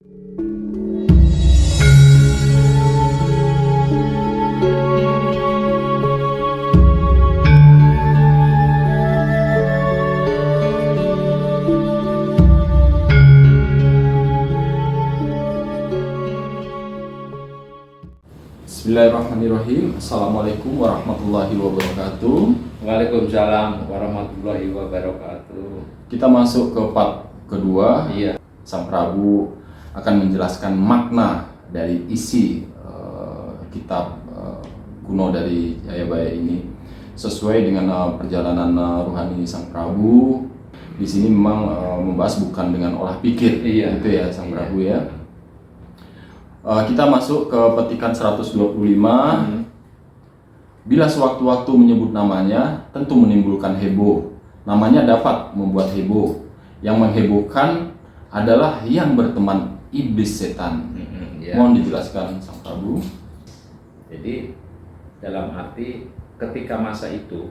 Bismillahirrahmanirrahim. Assalamualaikum warahmatullahi wabarakatuh. Waalaikumsalam warahmatullahi wabarakatuh. Kita masuk ke part kedua. Iya. Sang Prabu akan menjelaskan makna dari isi kitab kuno dari Jayabaya ini sesuai dengan perjalanan rohani Sang Prabu. Di sini memang membahas bukan dengan olah pikir, Iya. gitu ya Sang Prabu ya. Kita masuk ke petikan 125. Bila sewaktu-waktu menyebut namanya, tentu menimbulkan heboh. Namanya dapat membuat heboh. Yang menghebohkan adalah yang berteman iblis setan. Ya. Mohon dijelaskan Sang Prabu. Jadi dalam arti ketika masa itu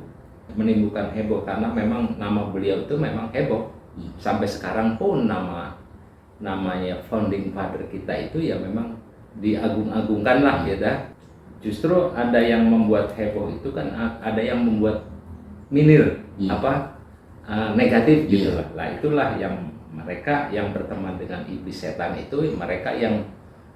menimbulkan heboh karena memang nama beliau itu memang heboh. Sampai sekarang pun namanya founding father kita itu ya memang diagung-agungkan lah ya. Justru ada yang membuat heboh itu kan ada yang membuat minir negatif gitu lah. Lah itulah yang mereka yang berteman dengan iblis setan itu, mereka yang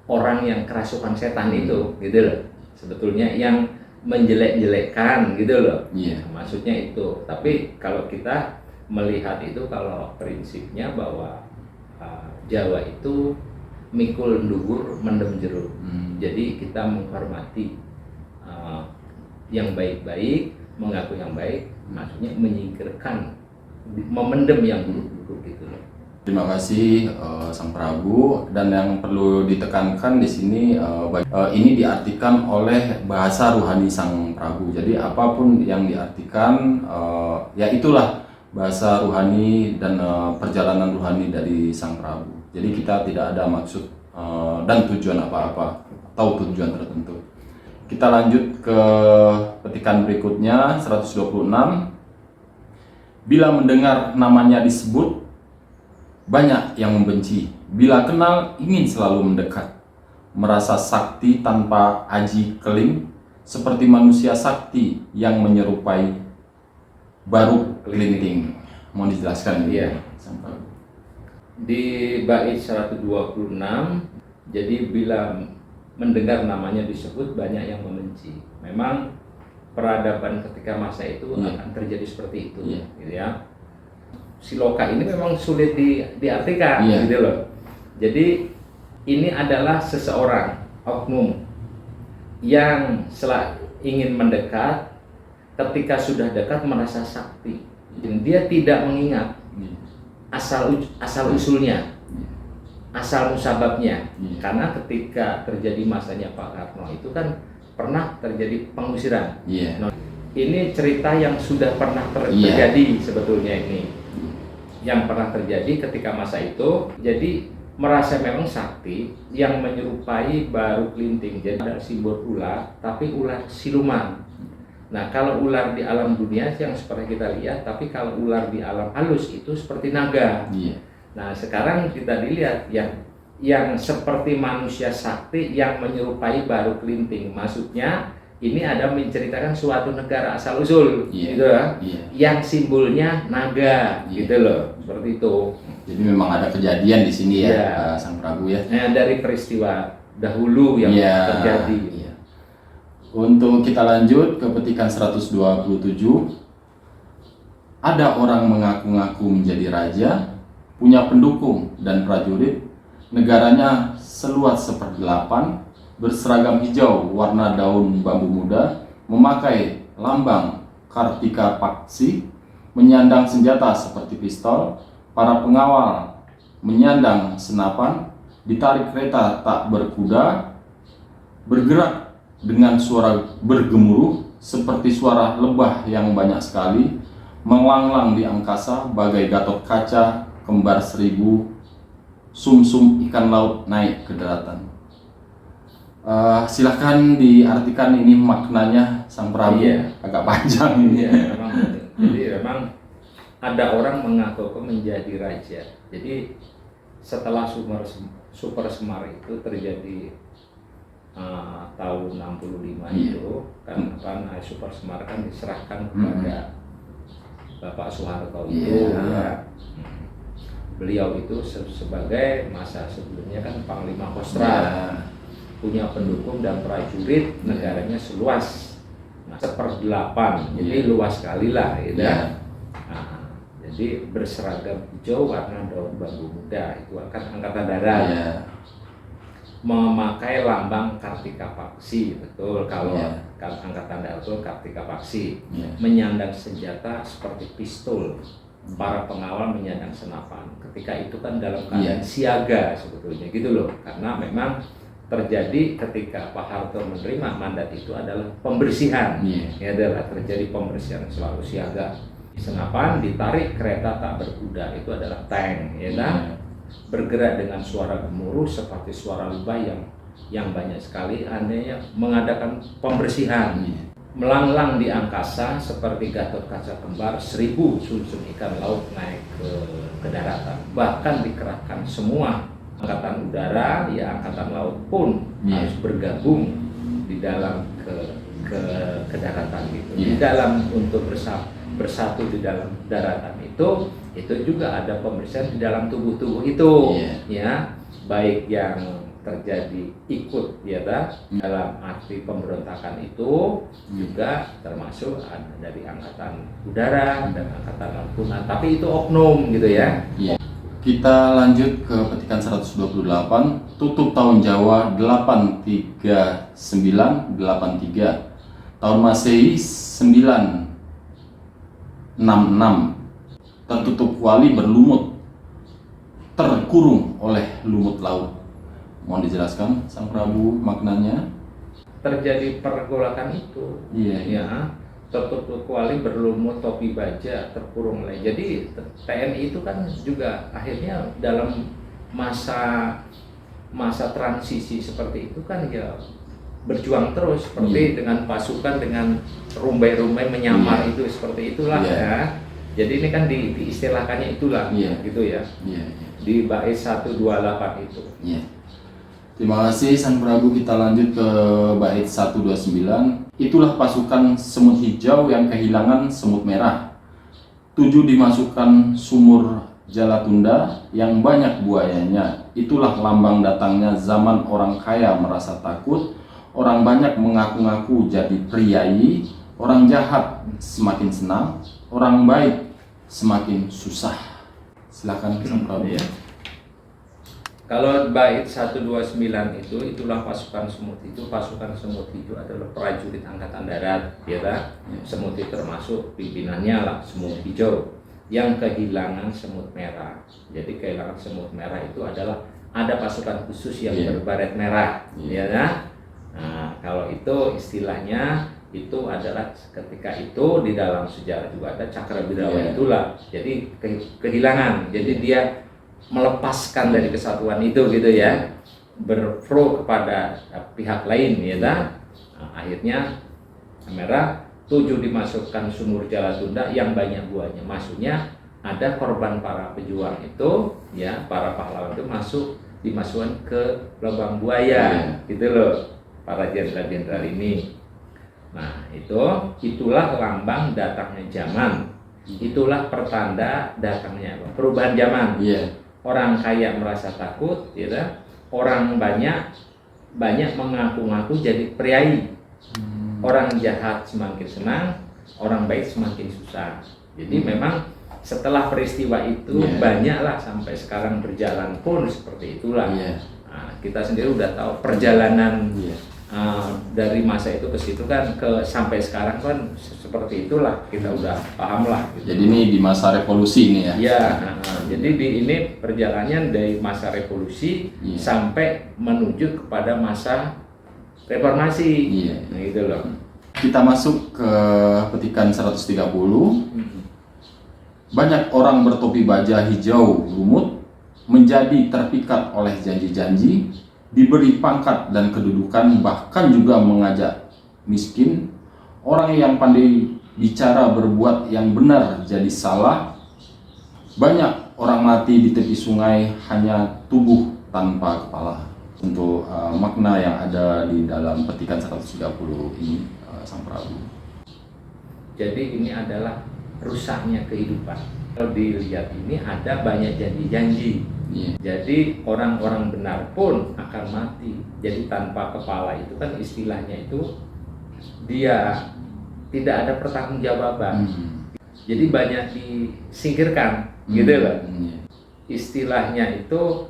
orang yang kerasukan setan itu gitu loh. Sebetulnya yang menjelek-jelekkan gitu loh. Maksudnya itu. Tapi kalau kita melihat itu, kalau prinsipnya bahwa Jawa itu mikul ndugur mendem jeruk. Jadi kita menghormati yang baik-baik, mengaku yang baik, maksudnya menyingkirkan, memendam yang buruk-buruk gitu loh. Terima kasih Sang Prabu, dan yang perlu ditekankan di sini ini diartikan oleh bahasa rohani Sang Prabu. Jadi apapun yang diartikan ya itulah bahasa rohani dan perjalanan rohani dari Sang Prabu. Jadi kita tidak ada maksud dan tujuan apa-apa atau tujuan tertentu. Kita lanjut ke petikan berikutnya 126. Bila mendengar namanya disebut, banyak yang membenci. Bila kenal, ingin selalu mendekat. Merasa sakti tanpa aji keling, seperti manusia sakti yang menyerupai baru kelinting. Mau dijelaskan ini? Iya. Di bait 126, jadi bila mendengar namanya disebut, banyak yang membenci. Memang peradaban ketika masa itu akan terjadi seperti itu, gitu ya. Siloka ini memang sulit diartikan, gitu loh. Jadi ini adalah seseorang oknum yang ingin mendekat, ketika sudah dekat merasa sakti. Dia tidak mengingat asal usulnya, asal musababnya. Karena ketika terjadi masanya Pak Karno itu kan pernah terjadi pengusiran. Ini cerita yang sudah pernah terjadi sebetulnya ini. Yang pernah terjadi ketika masa itu. Jadi merasa memang sakti yang menyerupai baru kelinting. Jadi ada simbol ular, tapi ular siluman. Nah, kalau ular di alam dunia yang seperti kita lihat, tapi kalau ular di alam halus itu seperti naga. Nah, sekarang kita dilihat yang seperti manusia sakti yang menyerupai baru kelinting. Maksudnya ini ada menceritakan suatu negara asal usul, gitu ya. Yang simbolnya naga, gitu loh, seperti itu. Jadi memang ada kejadian di sini ya, Sang Prabu ya. Nah, dari peristiwa dahulu yang terjadi. Untuk kita lanjut ke petikan 127. Ada orang mengaku-ngaku menjadi raja, punya pendukung dan prajurit, negaranya seluas 1/8, berseragam hijau warna daun bambu muda, memakai lambang Kartika Paksi, menyandang senjata seperti pistol, para pengawal menyandang senapan, ditarik kereta tak berkuda, bergerak dengan suara bergemuruh seperti suara lebah yang banyak sekali, melanglang di angkasa bagai gatot kaca kembar 1000, sumsum ikan laut naik ke daratan. Silahkan diartikan ini maknanya Sang Prabu. Agak panjang ini. Memang. Jadi memang ada orang mengaku menjadi raja. Jadi setelah Super Semar itu terjadi tahun 65 Iya. itu kan Super Semar kan diserahkan kepada Bapak Soeharto itu Iya. ya. Beliau itu sebagai masa sebelumnya kan Panglima Kostrad, Iya. punya pendukung dan prajurit, negaranya seluas 1/8, jadi Iya. luas sekali lah gitu. Iya. Nah, jadi berseragam hijau warna daun bambu muda, itu kan angkatan darat. Iya. Memakai lambang Kartika Paksi, betul, kalau Iya. angkatan darat itu Kartika Paksi. Iya. Menyandang senjata seperti pistol, para pengawal menyandang senapan. Ketika itu kan dalam keadaan siaga sebetulnya gitu loh, karena memang terjadi ketika Pak Harto menerima mandat itu adalah pembersihan. Ya, adalah terjadi pembersihan, selalu siaga. Senapan ditarik, kereta tak berkuda, itu adalah tank, ya kan? Bergerak dengan suara gemuruh seperti suara lebah yang banyak sekali, andainya mengadakan pembersihan. Melanglang di angkasa seperti Gatot Kaca kembar, 1000 sunsun ikan laut naik ke daratan. Bahkan dikerahkan semua angkatan udara, ya angkatan laut pun harus bergabung di dalam ke daratan gitu. Di dalam untuk bersatu di dalam daratan itu juga ada pembersihan di dalam tubuh-tubuh itu, ya, baik yang terjadi ikut ya dalam arti pemberontakan itu juga termasuk ada dari angkatan udara dan angkatan laut pun, tapi itu oknum gitu ya. Kita lanjut ke petikan 128, tutup tahun Jawa 83983, tahun Masehi 966, tertutup wali berlumut, terkurung oleh lumut laut. Mohon dijelaskan Sang Prabu maknanya. Terjadi pergolakan itu, ya, tertutup wali berlumut topi baja, terkurung oleh. Jadi TNI itu kan juga akhirnya dalam masa transisi seperti itu kan ya berjuang terus seperti dengan pasukan, dengan rumbai-rumbai menyamar itu seperti itulah ya. Jadi ini kan diistilahkannya itulah gitu ya. Di bait 128 itu. Terima kasih Sang Prabu. Kita lanjut ke bait 129. Itulah pasukan semut hijau yang kehilangan semut merah. 7 dimasukkan sumur Jalatunda yang banyak buayanya. Itulah lambang datangnya zaman orang kaya merasa takut. Orang banyak mengaku-ngaku jadi priayi. Orang jahat semakin senang, orang baik semakin susah. Silakan Sang Prabu. Kalau bait 129 itu, itulah pasukan semut hijau. Pasukan semut hijau adalah prajurit angkatan darat, ya kan? Semut itu termasuk pimpinannya lah, semut hijau yang kehilangan semut merah. Jadi kehilangan semut merah itu adalah ada pasukan khusus yang berbaret merah, ya kan? Nah, kalau itu istilahnya itu adalah ketika itu di dalam sejarah juga ada Cakrawirawa itulah. Jadi kehilangan. Jadi dia melepaskan dari kesatuan itu gitu ya, berpro kepada pihak lain ya kan. Nah, akhirnya merah 7 dimasukkan sumur Jalatunda yang banyak buahnya. Maksudnya ada korban para pejuang itu ya, para pahlawan itu dimasukkan ke lubang buaya gitu loh, para jenderal-jenderal ini. Nah, itulah lambang datangnya zaman. Itulah pertanda datangnya perubahan zaman. Orang kaya merasa takut, ya, orang banyak mengaku-ngaku jadi priayi. Orang jahat semakin senang, orang baik semakin susah. Jadi memang setelah peristiwa itu banyaklah sampai sekarang berjalan pun seperti itulah. Nah, kita sendiri udah tahu perjalanan dari masa itu ke situ kan, sampai sekarang kan seperti itulah, kita udah paham lah gitu. Jadi ini di masa revolusi ini ya? Jadi ini perjalanannya dari masa revolusi sampai menuju kepada masa reformasi. Nah, gitu loh. Kita masuk ke petikan 130. Banyak orang bertopi baja hijau lumut menjadi terpikat oleh janji-janji, diberi pangkat dan kedudukan, bahkan juga mengajak miskin. Orang yang pandai bicara berbuat yang benar jadi salah. Banyak orang mati di tepi sungai, hanya tubuh tanpa kepala. Untuk makna yang ada di dalam petikan 130 ini, Sang Prabu. Jadi ini adalah rusaknya kehidupan. Kalau dilihat ini ada banyak janji-janji. Yeah. Jadi orang-orang benar pun akan mati. Jadi tanpa kepala itu kan istilahnya itu dia tidak ada pertanggungjawaban. Jadi banyak disingkirkan, gitu loh. Istilahnya itu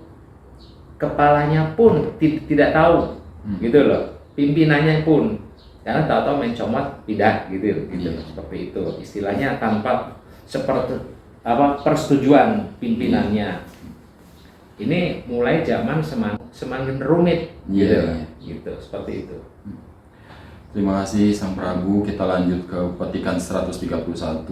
kepalanya pun tidak tahu, gitu loh. Pimpinannya pun, karena tahu-tahu mencomot tidak, gitu, seperti itu. Istilahnya tanpa seperti persetujuan pimpinannya. Ini mulai zaman semakin rumit, gitu, seperti itu. Terima kasih Sang Prabu. Kita lanjut ke petikan 131.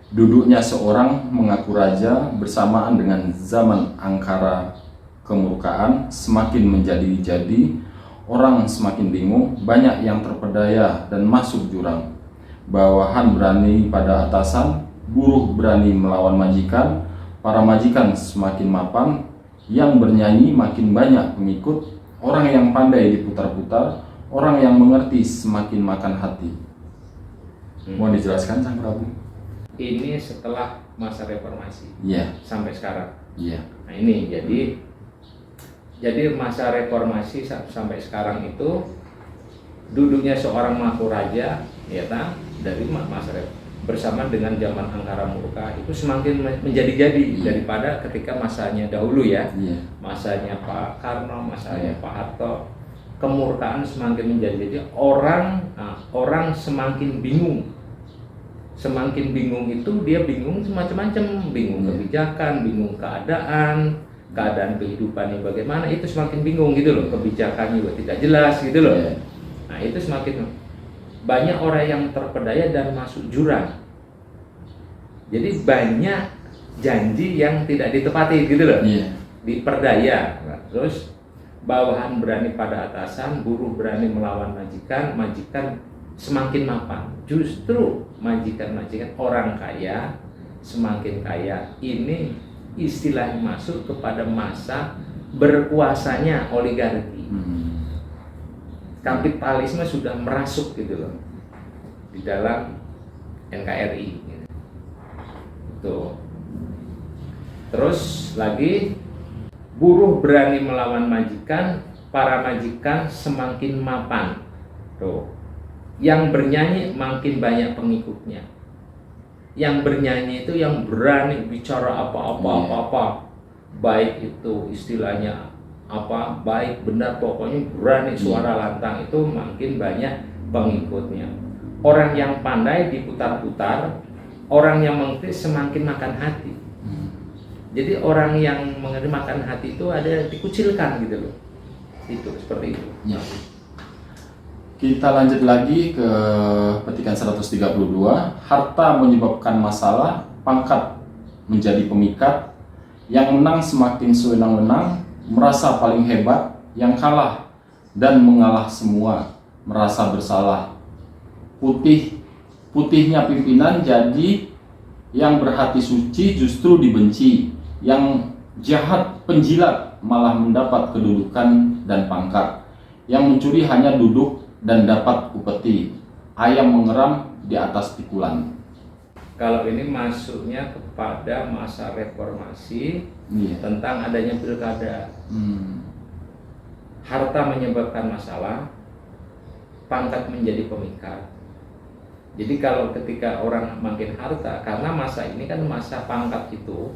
Duduknya seorang mengaku raja bersamaan dengan zaman angkara kemurkaan semakin menjadi-jadi, orang semakin bingung, banyak yang terpedaya dan masuk jurang. Bawahan berani pada atasan, buruh berani melawan majikan, para majikan semakin mapan, yang bernyanyi makin banyak pengikut, orang yang pandai diputar-putar, orang yang mengerti semakin makan hati. Mohon dijelaskan Sang Prabu. Ini setelah masa reformasi, sampai sekarang. Nah ini jadi masa reformasi sampai sekarang itu duduknya seorang mengaku raja, ya dari masa bersama dengan zaman angkara murka itu semakin menjadi-jadi daripada ketika masanya dahulu ya, masanya Pak Karno, masanya Pak Harto. Kemurkaan semakin menjadi-jadi, orang semakin bingung. Semakin bingung itu dia bingung macam-macam, bingung kebijakan, bingung keadaan kehidupan yang bagaimana, itu semakin bingung gitu loh, kebijakan juga tidak jelas gitu loh. Nah itu semakin banyak orang yang terpedaya dan masuk jurang. Jadi banyak janji yang tidak ditepati gitu loh, diperdaya. Nah, terus bawahan berani pada atasan, buruh berani melawan majikan, majikan semakin mapan. Justru majikan-majikan orang kaya semakin kaya. Ini istilahnya masuk kepada masa berkuasanya oligarki. Kapitalisme sudah merasuk gitu loh di dalam NKRI gitu. Tuh. Terus lagi, buruh berani melawan majikan, para majikan semakin mapan. Tuh. Yang bernyanyi makin banyak pengikutnya. Yang bernyanyi itu yang berani bicara apa-apa, baik itu istilahnya apa, baik benar, pokoknya berani suara lantang, itu makin banyak pengikutnya. Orang yang pandai diputar-putar, orang yang mengerti semakin makan hati. Jadi orang yang mengerti makan hati itu ada dikucilkan gitu loh. Itu seperti itu. Kita lanjut lagi ke petikan 132. Harta menyebabkan masalah, pangkat menjadi pemikat, yang menang semakin sewenang-wenang, merasa paling hebat, yang kalah dan mengalah semua, merasa bersalah. Putihnya pimpinan jadi yang berhati suci justru dibenci, yang jahat penjilat malah mendapat kedudukan dan pangkat, yang mencuri hanya duduk dan dapat upeti, ayam mengeram di atas pikulan. Kalau ini masuknya kepada masa reformasi, tentang adanya pilkada. Harta menyebabkan masalah, pangkat menjadi pemikat. Jadi kalau ketika orang makin harta, karena masa ini kan masa pangkat itu,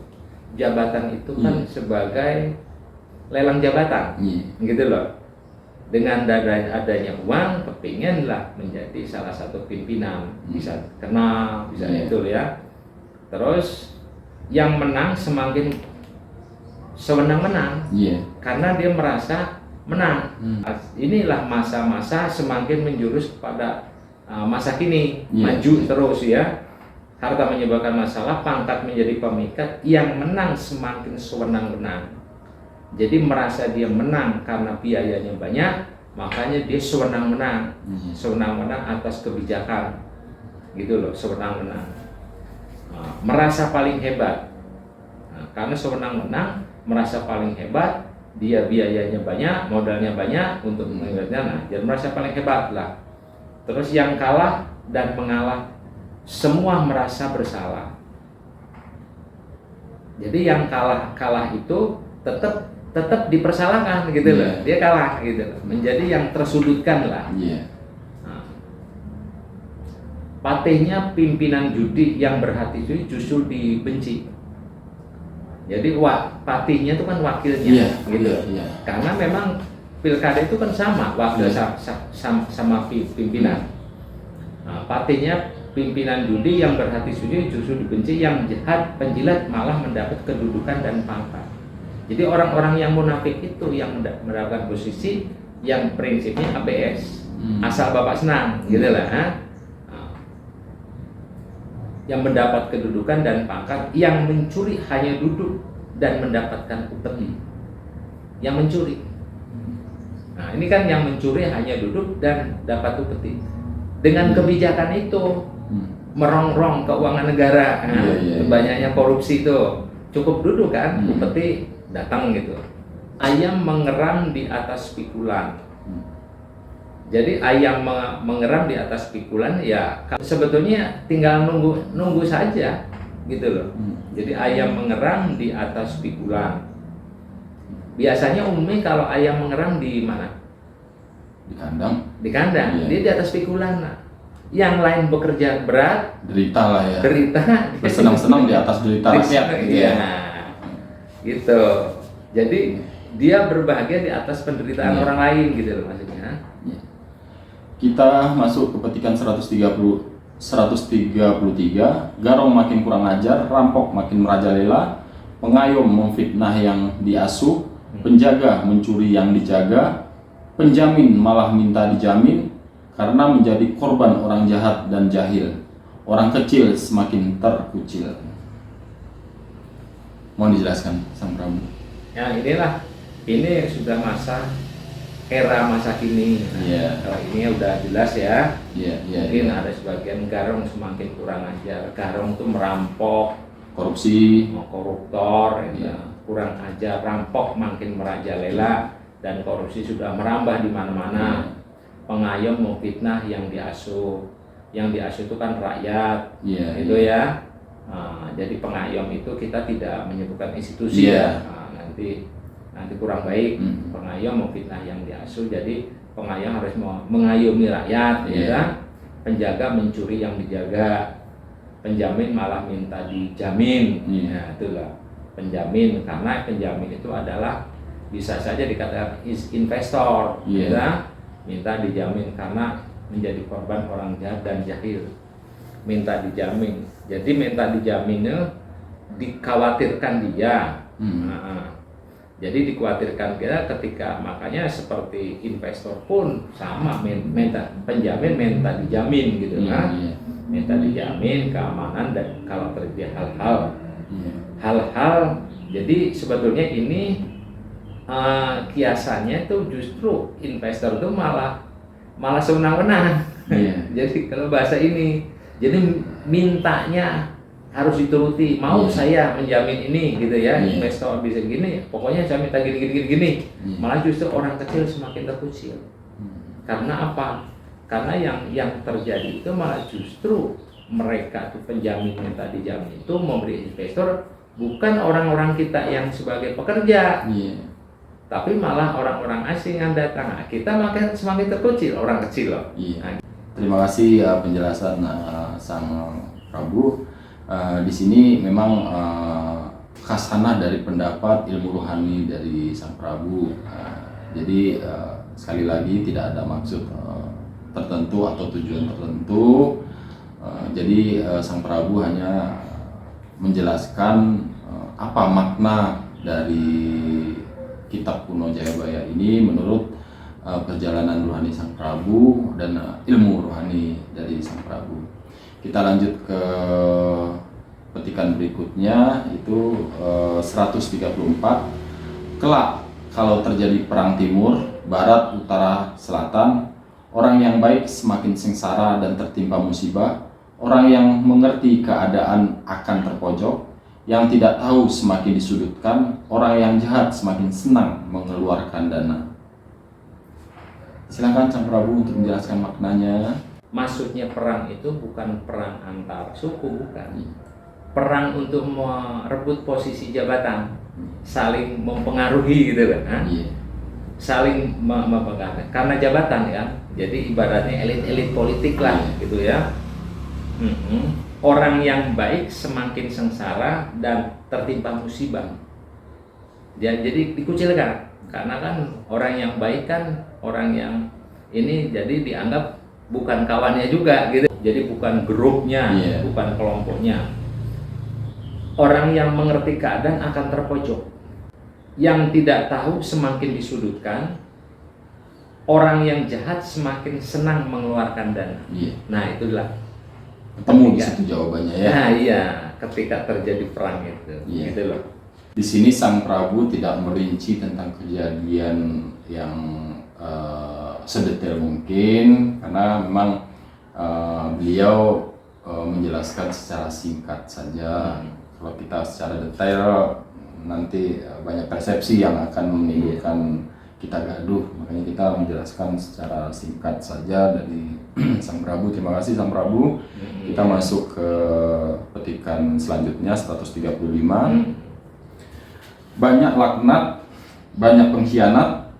jabatan itu kan sebagai lelang jabatan, gitu loh. Dengan adanya uang, kepinginlah menjadi salah satu pimpinan, bisa kenal, bisa itu ya. Terus yang menang semakin sewenang-wenang, karena dia merasa menang. Inilah masa-masa semakin menjurus kepada masa kini, maju terus ya. Harta menyebabkan masalah, pangkat menjadi pemikat, yang menang semakin sewenang-wenang. Jadi merasa dia menang karena biayanya banyak, makanya dia sewenang-wenang, sewenang-wenang atas kebijakan, gitu loh, sewenang-wenang. Merasa paling hebat, karena sewenang-wenang, merasa paling hebat, dia biayanya banyak, modalnya banyak untuk mengibaratnya, nah dia merasa paling hebat lah. Terus yang kalah dan mengalah semua merasa bersalah. Jadi yang kalah itu tetap dipersalahkan gitu loh. Dia kalah gitu loh. Menjadi yang tersudutkan lah. Nah, patihnya pimpinan judi yang berhati judi justru dibenci. Jadi patihnya itu kan wakilnya gitu. Karena memang pilkada itu kan sama wakil sama pimpinan. Nah, patihnya pimpinan judi yang berhati judi justru dibenci, yang jahat penjilat malah mendapat kedudukan dan pangkat. Jadi orang-orang yang munafik itu yang mendapatkan posisi yang prinsipnya ABS, asal bapak senang, gitu lah. Yang mendapat kedudukan dan pangkat, yang mencuri hanya duduk dan mendapatkan upeti. Yang mencuri. Nah, ini kan yang mencuri hanya duduk dan dapat upeti. Dengan kebijakan itu merongrong keuangan negara, banyaknya korupsi itu, cukup duduk kan, upeti datang gitu. Ayam mengeram di atas pikulan. Jadi ayam mengeram di atas pikulan ya sebetulnya tinggal nunggu saja gitu loh. Jadi ayam mengeram di atas pikulan. Biasanya umumnya kalau ayam mengeram di mana? Di kandang. Di kandang. Dia di atas pikulan. Nah, yang lain bekerja berat, derita lah ya. Derita. Bersenang-senang di atas derita rakyat. Iya. Gitu. Jadi dia berbahagia di atas penderitaan orang lain gitu loh maksudnya. Kita masuk ke petikan 133. Garong makin kurang ajar, rampok makin merajalela, pengayom memfitnah yang diasuh, penjaga mencuri yang dijaga, penjamin malah minta dijamin karena menjadi korban orang jahat dan jahil. Orang kecil semakin terkucil. Mohon dijelaskan, Sang Prabu. Ya ini sudah era masa kini. Kalau ini udah jelas ya. Mungkin ada sebagian garong semakin kurang ajar. Garong itu merampok, korupsi, koruptor, kurang ajar, rampok makin merajalela, dan korupsi sudah merambah di mana-mana. Pengayom memfitnah yang diasuh. Yang diasuh itu kan rakyat, gitu ya. Jadi pengayom itu kita tidak menyebutkan institusi ya. Nanti kurang baik. Pengayom memfitnah yang diasuh, jadi pengayom harus mengayomi rakyat, ya. Penjaga mencuri yang dijaga, penjamin malah minta dijamin. Ya, itulah penjamin, karena penjamin itu adalah bisa saja dikatakan investor, ya. Minta dijamin karena menjadi korban orang jahat dan jahil. Minta dijamin, jadi minta dijaminnya dikhawatirkan dia. Jadi dikhawatirkan kita ketika, makanya seperti investor pun sama, minta penjamin, minta dijamin gitu kan. Minta dijamin keamanan dan kalau terjadi hal-hal, jadi sebetulnya ini kiasannya tuh justru investor tuh malah sewenang-wenang. Jadi kalau bahasa ini, jadi mintanya harus dituruti, mau saya menjamin ini gitu ya, investor bisa gini, pokoknya saya minta gini. Malah justru orang kecil semakin terkucil. Karena apa? Karena yang terjadi itu malah justru mereka tuh penjamin minta dijamin itu memberi investor bukan orang-orang kita yang sebagai pekerja, tapi malah orang-orang asing yang datang. Nah, kita makin semakin terkucil, orang kecil loh. Terima kasih penjelasan Sang Prabu. Di sini memang khasanah dari pendapat ilmu rohani dari Sang Prabu. Jadi sekali lagi tidak ada maksud tertentu atau tujuan tertentu. Jadi Sang Prabu hanya menjelaskan apa makna dari kitab kuno Jayabaya ini menurut perjalanan rohani Sang Prabu dan ilmu rohani dari Sang Prabu. Kita lanjut ke petikan berikutnya, itu 134. Kelak kalau terjadi perang timur, barat, utara, selatan, orang yang baik semakin sengsara dan tertimpa musibah, orang yang mengerti keadaan akan terpojok, Yang tidak tahu semakin disudutkan, orang yang jahat semakin senang mengeluarkan dana. Silakan Sang Prabu untuk menjelaskan maknanya. Maksudnya perang itu bukan perang antar suku, bukan. Perang untuk merebut posisi jabatan, saling mempengaruhi gitu kan. Saling mempengaruhi karena jabatan kan. Jadi ibaratnya elit-elit politik lah gitu ya. Orang yang baik semakin sengsara dan tertimpa musibah. Jadi dikucilkan karena kan orang yang baik kan orang yang ini jadi dianggap bukan kawannya juga gitu. Jadi bukan grupnya, bukan kelompoknya. Orang yang mengerti keadaan akan terpojok. Yang tidak tahu semakin disudutkan. Orang yang jahat semakin senang mengeluarkan dana. Nah, itulah ketemu di situ jawabannya ya. Nah iya, ketika terjadi perang itu, gitu loh. Di sini Sang Prabu tidak merinci tentang kejadian yang sedetail mungkin, karena memang beliau menjelaskan secara singkat saja. Kalau kita secara detail nanti banyak persepsi yang akan menimbulkan kita gaduh, makanya kita menjelaskan secara singkat saja dari Sang Prabu. Terima kasih Sang Prabu. Kita masuk ke petikan selanjutnya 135. Banyak laknat, banyak pengkhianat,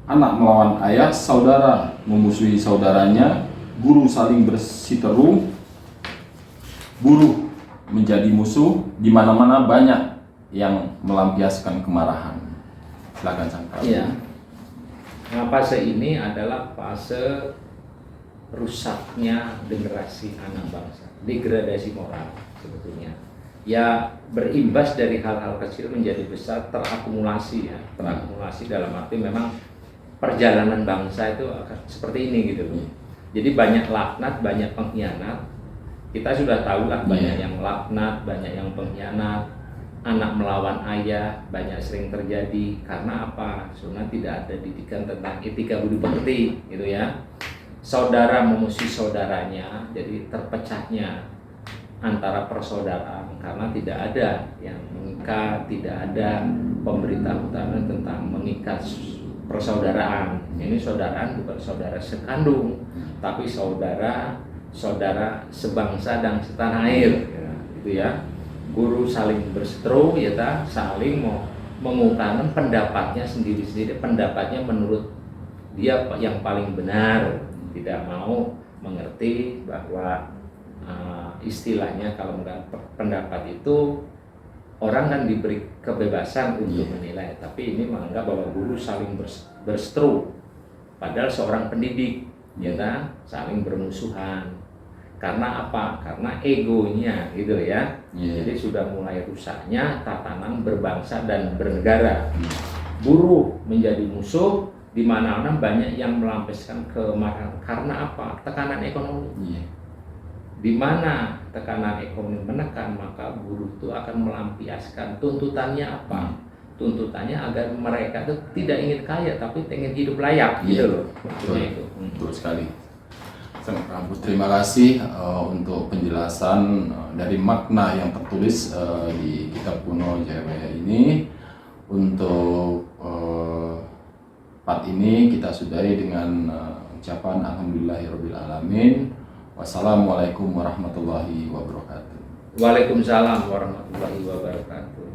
anak melawan ayah, saudara memusuhi saudaranya, guru saling bersiteru, buruh menjadi musuh, di mana-mana banyak yang melampiaskan kemarahan. Silakan Sang Prabu. Nah, fase ini adalah fase rusaknya generasi anak bangsa, degradasi moral sebetulnya. Ya berimbas dari hal-hal kecil menjadi besar, terakumulasi ya, terakumulasi dalam arti memang perjalanan bangsa itu akan seperti ini gitu loh. Jadi banyak laknat, banyak pengkhianat. Kita sudah tahu lah banyak yang laknat, banyak yang pengkhianat. Anak melawan ayah banyak sering terjadi karena apa? Karena tidak ada didikan tentang etika budi pekerti gitu ya. Saudara memusuhi saudaranya, jadi terpecahnya antara persaudaraan karena tidak ada yang mengikat, tidak ada pemberitahuan tentang mengikat persaudaraan. Ini saudaraan bukan saudara sekandung, tapi saudara sebangsa dan setanah air, gitu ya. Guru saling berseteru, ya saling mau mengungkapkan pendapatnya sendiri-sendiri, pendapatnya menurut dia yang paling benar, tidak mau mengerti bahwa istilahnya kalau pendapat itu orang kan diberi kebebasan untuk menilai, tapi ini menganggap bahwa guru saling berseteru, padahal seorang pendidik, ya saling bermusuhan. Karena apa? Karena egonya gitu ya. Jadi sudah mulai rusaknya tatanan berbangsa dan bernegara. Buruh menjadi musuh, di mana-mana banyak yang melampiaskan kemarahan. Karena apa? Tekanan ekonomi. Di mana tekanan ekonomi menekan, maka buruh itu akan melampiaskan tuntutannya apa? Tuntutannya agar mereka itu tidak ingin kaya tapi ingin hidup layak gitu loh. Maksudnya itu. Betul sekali. Sang Prabu, terima kasih untuk penjelasan dari makna yang tertulis di kitab kuno Jayabaya ini. Untuk part ini kita sudahi dengan ucapan Alhamdulillahirabbil alamin. Wassalamualaikum warahmatullahi wabarakatuh. Waalaikumsalam warahmatullahi wabarakatuh.